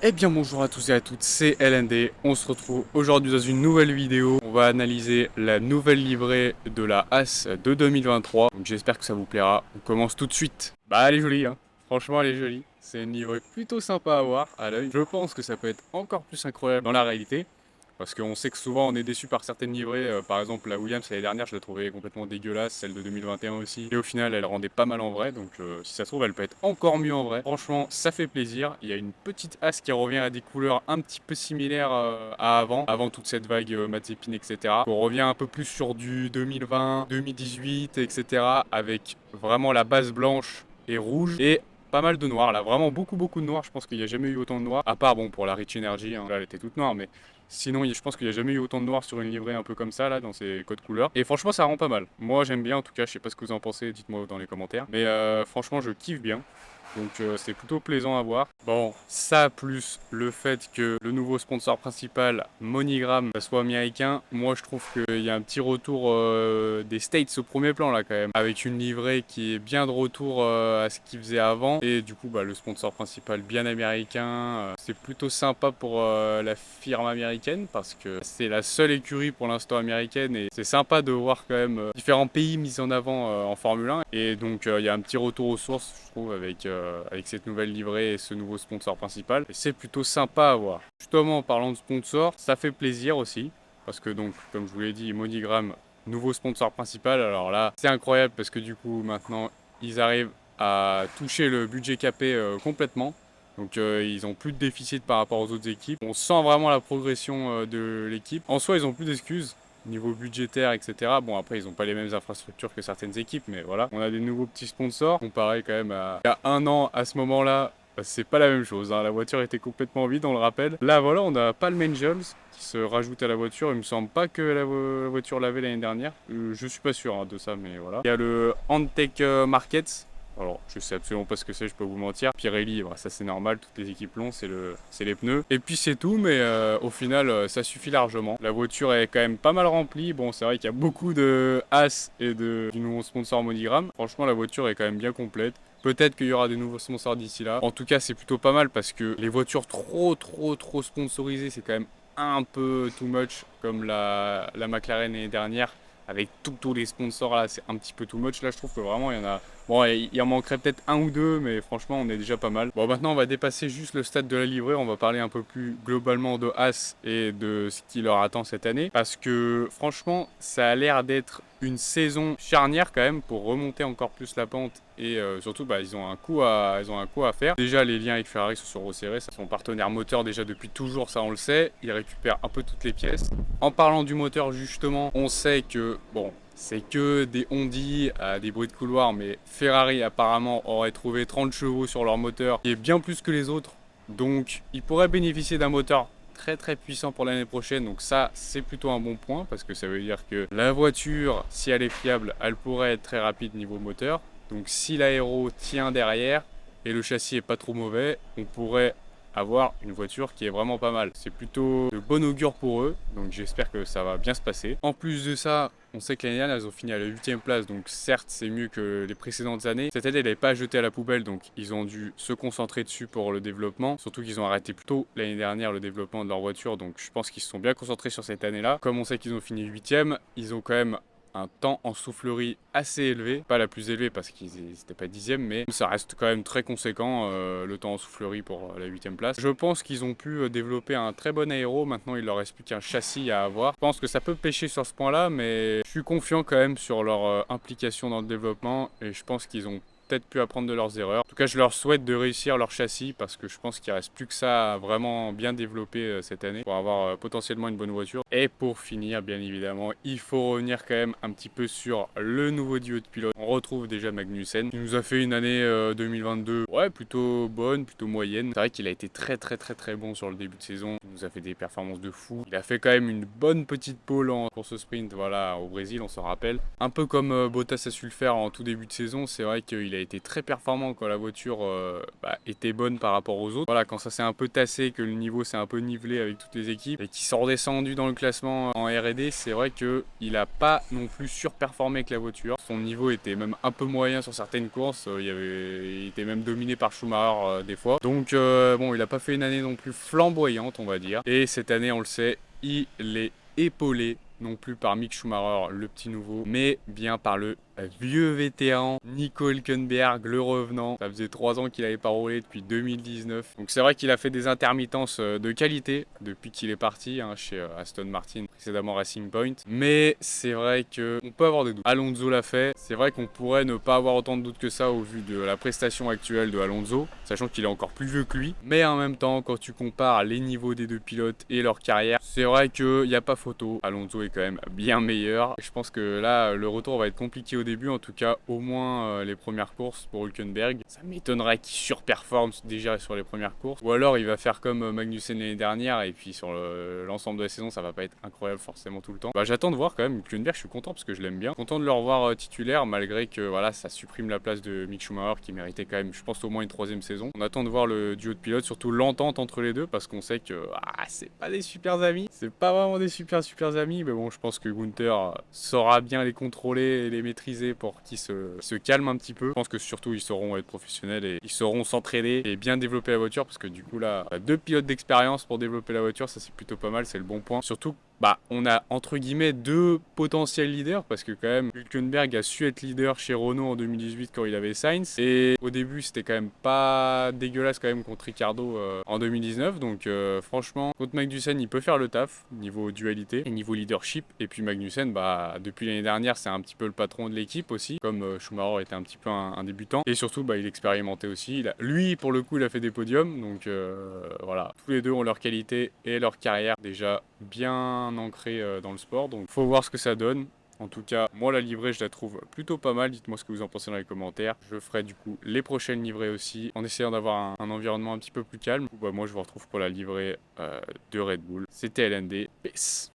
Eh bien bonjour à tous et à toutes, c'est LND, on se retrouve aujourd'hui dans une nouvelle vidéo. On va analyser la nouvelle livrée de la As de 2023, donc j'espère que ça vous plaira. On commence tout de suite. Bah elle est jolie hein, franchement elle est jolie. C'est une livrée plutôt sympa à voir à l'œil. Je pense que ça peut être encore plus incroyable dans la réalité. Parce qu'on sait que souvent on est déçu par certaines livrées, par exemple la Williams l'année dernière je la trouvais complètement dégueulasse, celle de 2021 aussi, et au final elle rendait pas mal en vrai, donc si ça se trouve elle peut être encore mieux en vrai. Franchement ça fait plaisir, il y a une petite As qui revient à des couleurs un petit peu similaires à avant toute cette vague Mazepin etc. On revient un peu plus sur du 2020, 2018 etc. avec vraiment la base blanche et rouge, et pas mal de noir là, vraiment beaucoup de noir. Je pense qu'il n'y a jamais eu autant de noir, à part bon pour la Rich Energy, hein. Là elle était toute noire, mais sinon je pense qu'il n'y a jamais eu autant de noir sur une livrée un peu comme ça là, dans ces codes couleurs. Et franchement ça rend pas mal, moi j'aime bien en tout cas, je sais pas ce que vous en pensez, dites-moi dans les commentaires. Mais franchement je kiffe bien. Donc c'est plutôt plaisant à voir. Bon, ça plus le fait que le nouveau sponsor principal, MoneyGram, soit américain, moi je trouve qu'il y a un petit retour des States au premier plan là quand même. Avec une livrée qui est bien de retour à ce qu'ils faisaient avant. Et du coup bah, le sponsor principal bien américain, c'est plutôt sympa pour la firme américaine parce que c'est la seule écurie pour l'instant américaine. Et c'est sympa de voir quand même différents pays mis en avant en Formule 1. Et donc il y a un petit retour aux sources je trouve avec cette nouvelle livrée et ce nouveau sponsor principal. Et c'est plutôt sympa à voir. Justement, en parlant de sponsor, ça fait plaisir aussi. Parce que donc, comme je vous l'ai dit, MoneyGram, nouveau sponsor principal. Alors là, c'est incroyable parce que du coup, maintenant, ils arrivent à toucher le budget capé complètement. Donc ils ont plus de déficit par rapport aux autres équipes. On sent vraiment la progression de l'équipe. En soi, ils ont plus d'excuses niveau budgétaire, etc. Bon, après, ils n'ont pas les mêmes infrastructures que certaines équipes, mais voilà. On a des nouveaux petits sponsors, comparé quand même à il y a un an, à ce moment-là, c'est pas la même chose, hein. La voiture était complètement vide, on le rappelle. Là, voilà, on a Palm Angels qui se rajoute à la voiture. Il me semble pas que la voiture l'avait l'année dernière. Je suis pas sûr hein, de ça, mais voilà. Il y a le Antec Markets. Alors, je sais absolument pas ce que c'est, je peux vous mentir. Pirelli, bah, ça c'est normal, toutes les équipes l'ont, c'est les pneus. Et puis c'est tout, mais au final, ça suffit largement. La voiture est quand même pas mal remplie. Bon, c'est vrai qu'il y a beaucoup de As et du nouveau sponsor MoneyGram. Franchement, la voiture est quand même bien complète. Peut-être qu'il y aura des nouveaux sponsors d'ici là. En tout cas, c'est plutôt pas mal parce que les voitures trop sponsorisées, c'est quand même un peu too much, comme la McLaren l'année dernière. Avec tous les sponsors là, c'est un petit peu too much. Là, je trouve que vraiment, il y en a. Bon, il en manquerait peut-être un ou deux, mais franchement, on est déjà pas mal. Bon, maintenant, on va dépasser juste le stade de la livrée. On va parler un peu plus globalement de As et de ce qui leur attend cette année. Parce que franchement, ça a l'air d'être une saison charnière quand même pour remonter encore plus la pente. Et surtout, bah, ils ont un coup à faire. Déjà, les liens avec Ferrari se sont resserrés. C'est son partenaire moteur déjà depuis toujours, ça on le sait. Ils récupèrent un peu toutes les pièces. En parlant du moteur, justement, on sait que, bon, c'est que des Hondi à des bruits de couloir, mais Ferrari apparemment aurait trouvé 30 chevaux sur leur moteur, qui est bien plus que les autres. Donc ils pourraient bénéficier d'un moteur très puissant pour l'année prochaine. Donc ça, c'est plutôt un bon point, parce que ça veut dire que la voiture, si elle est fiable, elle pourrait être très rapide niveau moteur. Donc si l'aéro tient derrière et le châssis est pas trop mauvais, on pourrait avoir une voiture qui est vraiment pas mal. C'est plutôt de bon augure pour eux, donc j'espère que ça va bien se passer. En plus de ça, on sait que l'année dernière, ils ont fini à la 8ème place, donc certes, c'est mieux que les précédentes années. Cette année, elle n'est pas jetée à la poubelle, donc ils ont dû se concentrer dessus pour le développement. Surtout qu'ils ont arrêté plus tôt l'année dernière le développement de leur voiture, donc je pense qu'ils se sont bien concentrés sur cette année-là. Comme on sait qu'ils ont fini 8ème, ils ont quand même un temps en soufflerie assez élevé, pas la plus élevée parce qu'ils n'étaient pas 10e, mais ça reste quand même très conséquent le temps en soufflerie pour la 8ème place. Je pense qu'ils ont pu développer un très bon aéro. Maintenant il leur reste plus qu'un châssis à avoir. Je pense que ça peut pêcher sur ce point là, mais je suis confiant quand même sur leur implication dans le développement et je pense qu'ils ont peut-être pu apprendre de leurs erreurs. En tout cas, je leur souhaite de réussir leur châssis parce que je pense qu'il reste plus que ça à vraiment bien développer cette année pour avoir potentiellement une bonne voiture. Et pour finir, bien évidemment, il faut revenir quand même un petit peu sur le nouveau duo de pilote. On retrouve déjà Magnussen qui nous a fait une année 2022 ouais, plutôt bonne, plutôt moyenne. C'est vrai qu'il a été très bon sur le début de saison. Il nous a fait des performances de fou. Il a fait quand même une bonne petite pole en course sprint, voilà, au Brésil, on s'en rappelle. Un peu comme Bottas a su le faire en tout début de saison, c'est vrai qu'il a a été très performant quand la voiture était bonne par rapport aux autres. Voilà, quand ça s'est un peu tassé, que le niveau s'est un peu nivelé avec toutes les équipes et qu'ils sont redescendus dans le classement en R&D, c'est vrai qu'il n'a pas non plus surperformé avec la voiture. Son niveau était même un peu moyen sur certaines courses, il était même dominé par Schumacher des fois. Donc bon, il n'a pas fait une année non plus flamboyante, on va dire. Et cette année, on le sait, il est épaulé non plus par Mick Schumacher, le petit nouveau, mais bien par le vieux vétéran Nico Hülkenberg, le revenant. Ça faisait 3 ans qu'il n'avait pas roulé depuis 2019. Donc c'est vrai qu'il a fait des intermittences de qualité depuis qu'il est parti chez Aston Martin, précédemment Racing Point. Mais c'est vrai qu'on peut avoir des doutes. Alonso l'a fait. C'est vrai qu'on pourrait ne pas avoir autant de doutes que ça au vu de la prestation actuelle de Alonso, sachant qu'il est encore plus vieux que lui. Mais en même temps, quand tu compares les niveaux des deux pilotes et leur carrière, c'est vrai qu'il n'y a pas photo. Alonso est quand même bien meilleur. Je pense que là, le retour va être compliqué au début, en tout cas au moins les premières courses pour Hülkenberg. Ça m'étonnerait qu'il surperforme déjà sur les premières courses, ou alors il va faire comme Magnussen l'année dernière et puis sur l'ensemble de la saison ça va pas être incroyable forcément tout le temps. J'attends de voir quand même Hülkenberg, je suis content parce que je l'aime bien, content de le revoir titulaire malgré que voilà, ça supprime la place de Mick Schumacher qui méritait quand même, je pense, au moins une 3e saison. On attend de voir le duo de pilotes, surtout l'entente entre les deux, parce qu'on sait que c'est pas des super amis, c'est pas vraiment des super amis, mais bon, je pense que Gunther saura bien les contrôler et les maîtriser pour qu'ils se calment un petit peu. Je pense que surtout ils sauront être professionnels et ils sauront s'entraider et bien développer la voiture, parce que du coup là, 2 pilotes d'expérience pour développer la voiture, ça c'est plutôt pas mal, c'est le bon point. Surtout on a entre guillemets 2 potentiels leaders, parce que quand même Hülkenberg a su être leader chez Renault en 2018 quand il avait Sainz, et au début c'était quand même pas dégueulasse quand même contre Ricciardo en 2019, donc franchement contre Magnussen il peut faire le taf niveau dualité et niveau leadership. Et puis Magnussen depuis l'année dernière c'est un petit peu le patron de l'équipe aussi, comme Schumacher était un petit peu un débutant, et surtout il expérimentait aussi, lui pour le coup il a fait des podiums, donc voilà, tous les deux ont leur qualité et leur carrière déjà bien ancré dans le sport, donc faut voir ce que ça donne. En tout cas, moi la livrée je la trouve plutôt pas mal, dites-moi ce que vous en pensez dans les commentaires. Je ferai du coup les prochaines livrées aussi, en essayant d'avoir un environnement un petit peu plus calme. Moi je vous retrouve pour la livrée de Red Bull. C'était LND, peace.